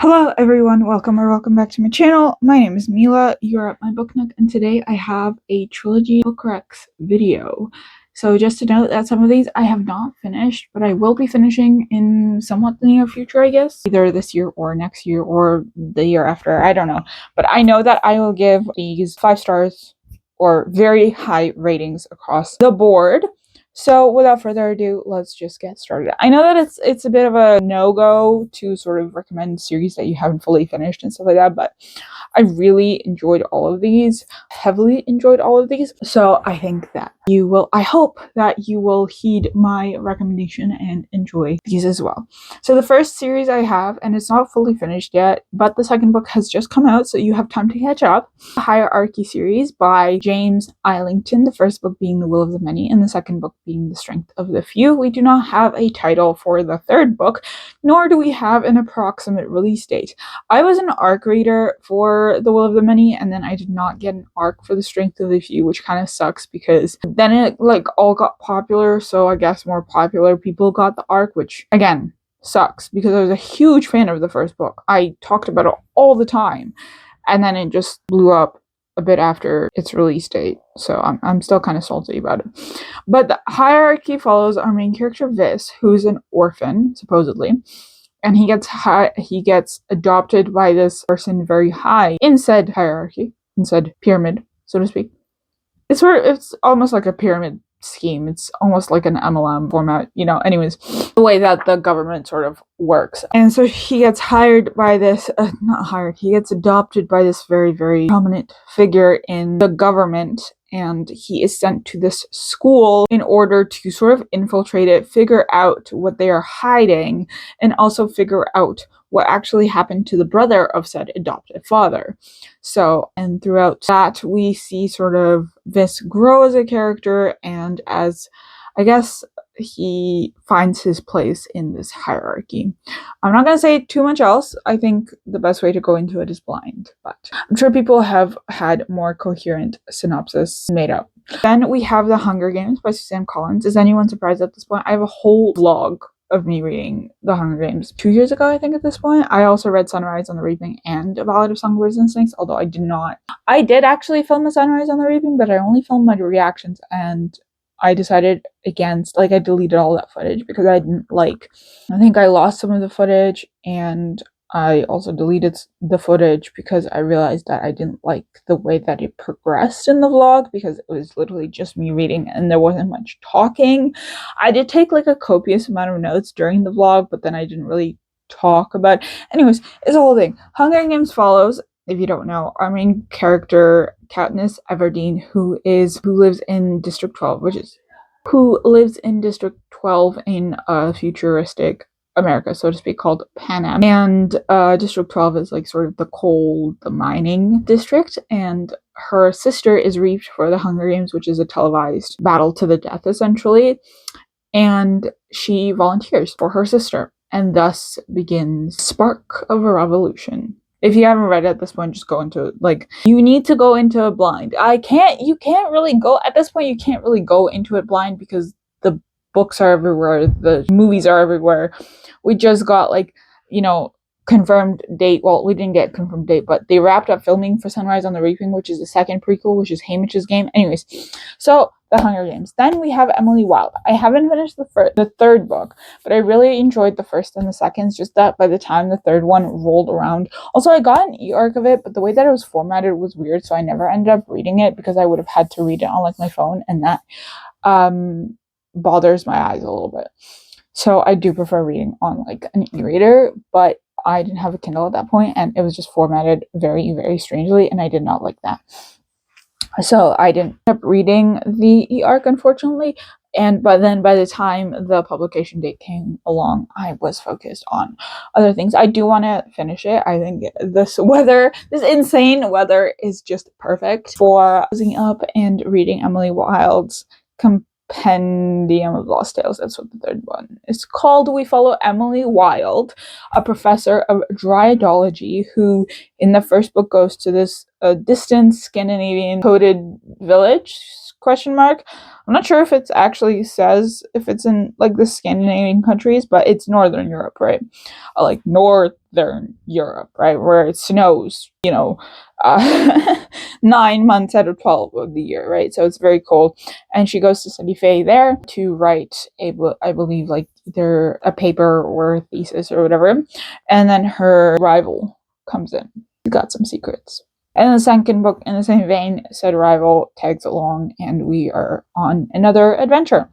Hello everyone, welcome back to my channel. My name is Mila, you're at my book nook, and today I have a trilogy book recs video. So just to note that some of these I have not finished, but I will be finishing in somewhat the near future, I guess. Either this year or next year or the year after, I don't know. But I know that I will give these 5 stars or very high ratings across the board. So without further ado, let's just get started. I know that it's a bit of a no-go to sort of recommend series that you haven't fully finished and stuff like that, but I really enjoyed all of these, heavily enjoyed all of these. So I think that I hope that you will heed my recommendation and enjoy these as well. So the first series I have, and it's not fully finished yet, but the second book has just come out, so you have time to catch up. The Hierarchy series by James Islington, the first book being The Will of the Many, and the second book being The Strength of the Few. We do not have a title for the third book, nor do we have an approximate release date. I was an ARC reader for The Will of the Many, and then I did not get an ARC for The Strength of the Few, which kind of sucks because then it all got popular, so I guess more popular people got the ARC, which again sucks because I was a huge fan of the first book. I talked about it all the time, and then it just blew up a bit after its release date, so I'm still kind of salty about it. But the Hierarchy follows our main character Vis, who's an orphan supposedly, and he gets adopted by this person very high in said hierarchy, in said pyramid, so to speak. It's almost like a pyramid scheme. It's almost like an MLM format, anyways, the way that the government sort of works. And so he gets he gets adopted by this very, very prominent figure in the government, and he is sent to this school in order to sort of infiltrate it, figure out what they are hiding, and also figure out what actually happened to the brother of said adoptive father. So, and throughout that, we see sort of Vis grow as a character, and as, I guess, he finds his place in this hierarchy. I'm not going to say too much else. I think the best way to go into it is blind, but I'm sure people have had more coherent synopsis made up. Then we have The Hunger Games by Suzanne Collins. Is anyone surprised at this point? I have a whole vlog of me reading The Hunger Games 2 years ago, I think, at this point. I also read Sunrise on the Reaping and A Ballad of Songbirds and Snakes, although I did actually film a Sunrise on the Reaping, but I only filmed my reactions, and I decided against, I deleted all that footage because I think I lost some of the footage, and I also deleted the footage because I realized that I didn't like the way that it progressed in the vlog, because it was literally just me reading and there wasn't much talking. I did take a copious amount of notes during the vlog, but then I didn't really talk about it. Anyways, it's a whole thing. Hunger Games follows, if you don't know, our main character Katniss Everdeen, who lives in District 12, in a futuristic America, so to speak, called Panem. And District 12 is sort of the mining district, and her sister is reaped for the Hunger Games, which is a televised battle to the death, essentially. And she volunteers for her sister, and thus begins spark of a revolution. If you haven't read it at this point, just go into it. You need to go into it blind. At this point, you can't really go into it blind because the books are everywhere, the movies are everywhere. We just got confirmed date. Well, we didn't get confirmed date, but they wrapped up filming for Sunrise on the Reaping, which is the second prequel, which is Haymitch's game. Anyways, so The Hunger Games. Then we have Emily Wilde. I haven't finished the third book, but I really enjoyed the first and the second. It's just that by the time the third one rolled around, also I got an e-arc of it, but the way that it was formatted was weird, so I never ended up reading it because I would have had to read it on my phone, and that bothers my eyes a little bit. So I do prefer reading on an e-reader, but I didn't have a Kindle at that point, and it was just formatted very, very strangely, and I did not like that. So I didn't end up reading the e-arc, unfortunately. But then by the time the publication date came along, I was focused on other things. I do want to finish it. I think this insane weather is just perfect for closing up and reading Emily Wilde's Compendium of Lost Tales. That's what the third one is called. We follow Emily Wilde, a professor of dryadology, who in the first book goes to this a distant Scandinavian coded village, question mark. I'm not sure if it actually says if it's in like the Scandinavian countries, but it's Northern Europe, right? Like Northern Europe, right? Where it snows, 9 months out of 12 of the year, right? So it's very cold. And she goes to study Fae there to write I believe like either a paper or a thesis or whatever. And then her rival comes in. She's got some secrets. And the second book, in the same vein, said rival tags along, and we are on another adventure.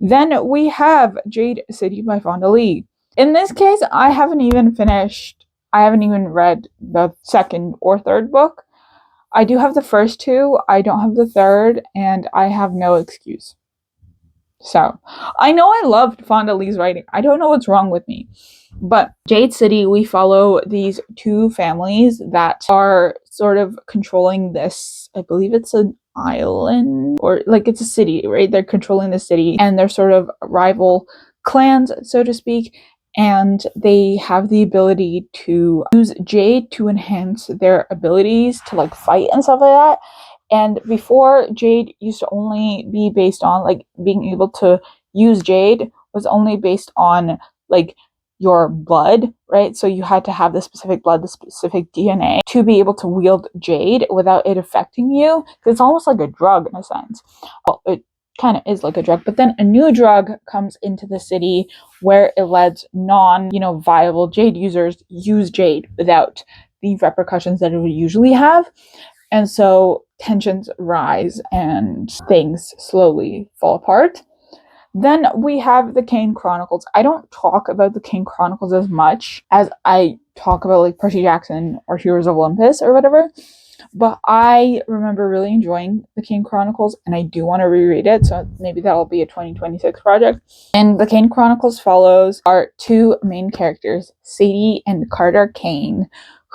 Then we have Jade City by Fonda Lee. In this case, I haven't even read the second or third book. I do have the first two, I don't have the third, and I have no excuse. So, I know I loved Fonda Lee's writing. I don't know what's wrong with me. But Jade City, we follow these two families that are sort of controlling this, I believe it's an island, or like it's a city, right? They're controlling the city, and they're sort of rival clans, so to speak. And they have the ability to use Jade to enhance their abilities to like fight and stuff like that. And before, Jade used to only be based on like being able to use Jade was only based on like your blood, right? So you had to have the specific blood, the specific DNA to be able to wield Jade without it affecting you. It's almost like a drug in a sense. Well, it kind of is like a drug, but then a new drug comes into the city where it lets viable Jade users use Jade without the repercussions that it would usually have. And so tensions rise and things slowly fall apart. Then we have the Kane Chronicles. I don't talk about the Kane Chronicles as much as I talk about like Percy Jackson or Heroes of Olympus or whatever. But I remember really enjoying the Kane Chronicles, and I do want to reread it, so maybe that'll be a 2026 project. And the Kane Chronicles follows our two main characters, Sadie and Carter Kane,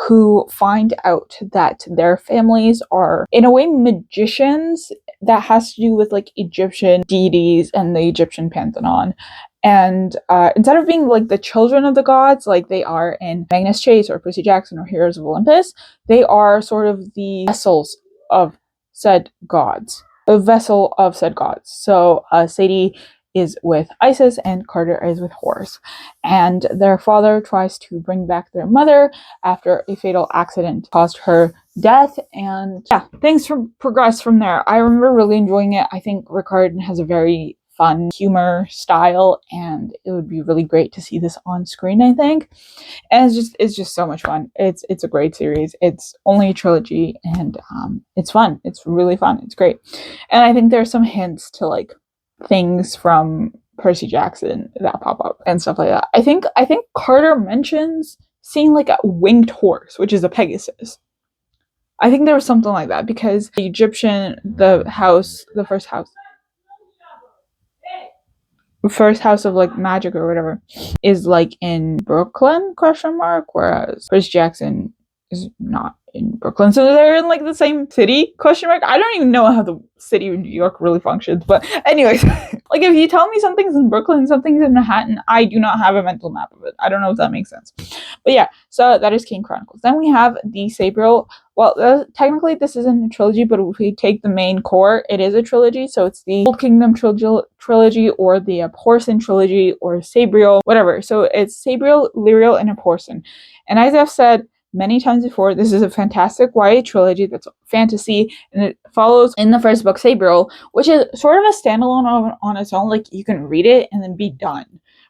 who find out that their families are, in a way, magicians. That has to do with like Egyptian deities and the Egyptian pantheon. And instead of being like the children of the gods, like they are in Magnus Chase or Percy Jackson or Heroes of Olympus, they are sort of the vessels of said gods. The vessel of said gods. So Sadie is with Isis and Carter is with Horus. And their father tries to bring back their mother after a fatal accident caused her death. And yeah, things progress from there. I remember really enjoying it. I think Rick Riordan has a very fun humor style, and it would be really great to see this on screen, I think. And it's just so much fun. It's a great series. It's only a trilogy, and it's fun. It's really fun. It's great. And I think there's some hints to like things from Percy Jackson that pop up and stuff like that. I think Carter mentions seeing like a winged horse, which is a Pegasus. I think there was something like that because the first house of like magic or whatever is like in Brooklyn, question mark, whereas Percy Jackson is not in Brooklyn, so they're in like the same city, question mark. I don't even know how the city of New York really functions, but anyways, like if you tell me something's in Brooklyn, something's in Manhattan, I do not have a mental map of it. I don't know if that makes sense, but yeah, so that is Kane Chronicles. Then we have the Sabriel. Well, technically this isn't a trilogy, but if we take the main core, it is a trilogy. So it's the Old Kingdom trilogy or the Aporson trilogy or Sabriel, whatever. So it's Sabriel, Lyriel, and Aporson. And as I've said many times before, this is a fantastic YA trilogy that's fantasy, and it follows in the first book, Sabriel, which is sort of a standalone on its own. Like you can read it and then be done,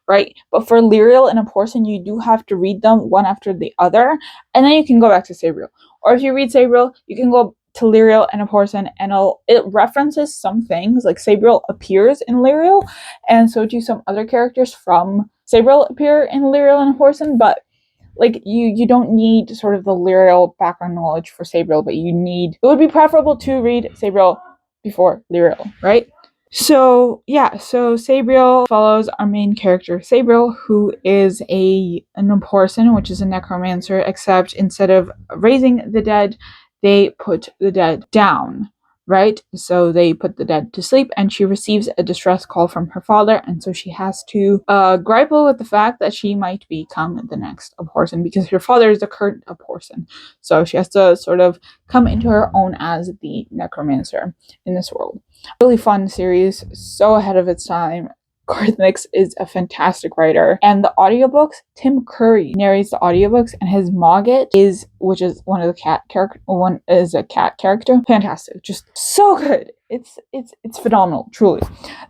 right? But for Lyriel and Aporson, you do have to read them one after the other, and then you can go back to Sabriel. Or if you read Sabriel, you can go to Lyriel and Aporson, and it references some things. Like Sabriel appears in Lyriel, and so do some other characters from Sabriel appear in Lyriel and Aporson, but like you don't need sort of the Lyriel background knowledge for Sabriel, but it would be preferable to read Sabriel before Lyriel, right? So yeah, so Sabriel follows our main character, Sabriel, who is an Aporson, which is a necromancer, except instead of raising the dead, they put the dead down. right? So they put the dead to sleep, and she receives a distress call from her father, and so she has to grapple with the fact that she might become the next Abhorsen, because her father is the current Abhorsen. So she has to sort of come into her own as the necromancer in this world. Really fun series, so ahead of its time. Garth Nix is a fantastic writer, and the audiobooks, Tim Curry narrates the audiobooks, and his Mogget which is one of the cat character, one is a cat character. Fantastic, just so good. It's phenomenal, truly.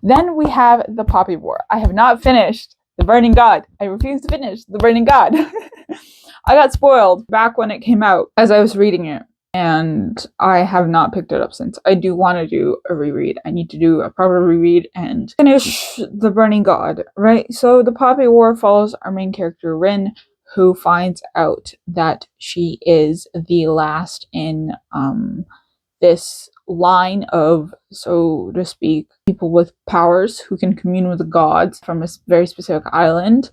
Then we have the Poppy War. I have not finished The Burning God. I refuse to finish The Burning God. I got spoiled back when it came out as I was reading it, and I have not picked it up since. I do want to do a reread. I need to do a proper reread and finish The Burning God, right? So the Poppy War follows our main character, Rin, who finds out that she is the last in this line of, so to speak, people with powers who can commune with the gods from a very specific island.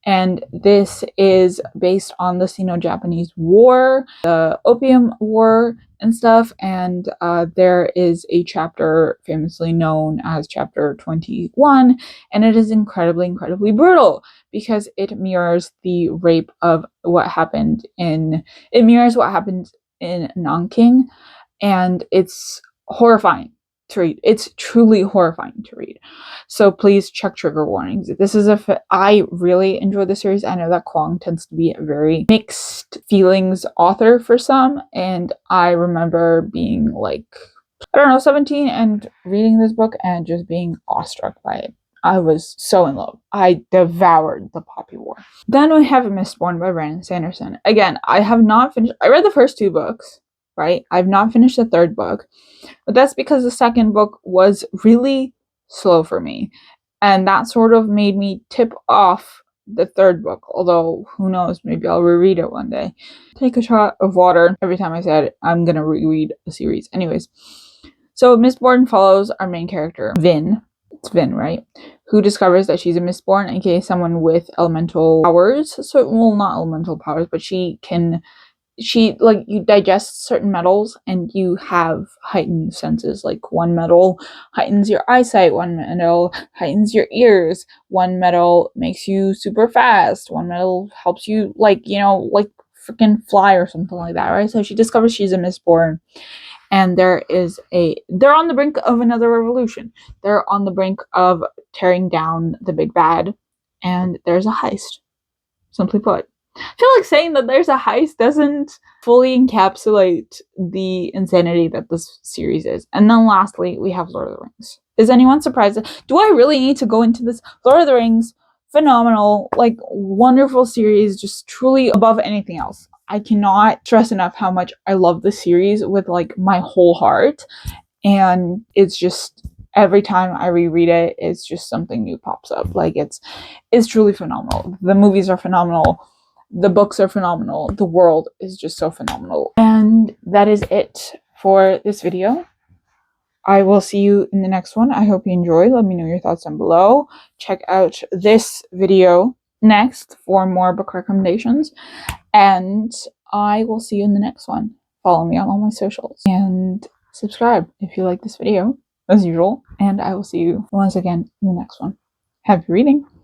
And this is based on the Sino-Japanese War, the Opium War and stuff. And there is a chapter famously known as Chapter 21. And it is incredibly, incredibly brutal because it mirrors the rape of what happened in Nanking. And it's horrifying to read. It's truly horrifying to read. So please check trigger warnings. This is I really enjoy the series. I know that Kwong tends to be a very mixed feelings author for some, and I remember being like, I don't know, 17 and reading this book and just being awestruck by it. I was so in love. I devoured the Poppy War. Then we have Mistborn by Brandon Sanderson. Again, I have not finished. I read the first 2 books, right? I've not finished the 3rd book, but that's because the 2nd book was really slow for me, and that sort of made me tip off the 3rd book, although who knows, maybe I'll reread it one day. Take a shot of water every time I said I'm gonna reread a series. Anyways, so Mistborn follows our main character, Vin. It's Vin, right? Who discovers that she's a Mistborn, aka someone with elemental powers. So, well, not elemental powers, but you digest certain metals and you have heightened senses. Like one metal heightens your eyesight, one metal heightens your ears, one metal makes you super fast, one metal helps you freaking fly or something like that, right? So she discovers she's a Mistborn, and they're on the brink of another revolution. They're on the brink of tearing down the big bad, and there's a heist. Simply put, I feel like saying that there's a heist doesn't fully encapsulate the insanity that this series is. And then lastly, we have Lord of the Rings. Is anyone surprised? Do I really need to go into this? Lord of the Rings, phenomenal, like wonderful series, just truly above anything else. I cannot stress enough how much I love the series with like my whole heart. And it's just, every time I reread it, it's just something new pops up. Like it's truly phenomenal. The movies are phenomenal. The books are phenomenal. The world is just so phenomenal. And that is it for this video. I will see you in the next one. I hope you enjoyed. Let me know your thoughts down below. Check out this video next for more book recommendations. And I will see you in the next one. Follow me on all my socials. And subscribe if you like this video, as usual. And I will see you once again in the next one. Happy reading!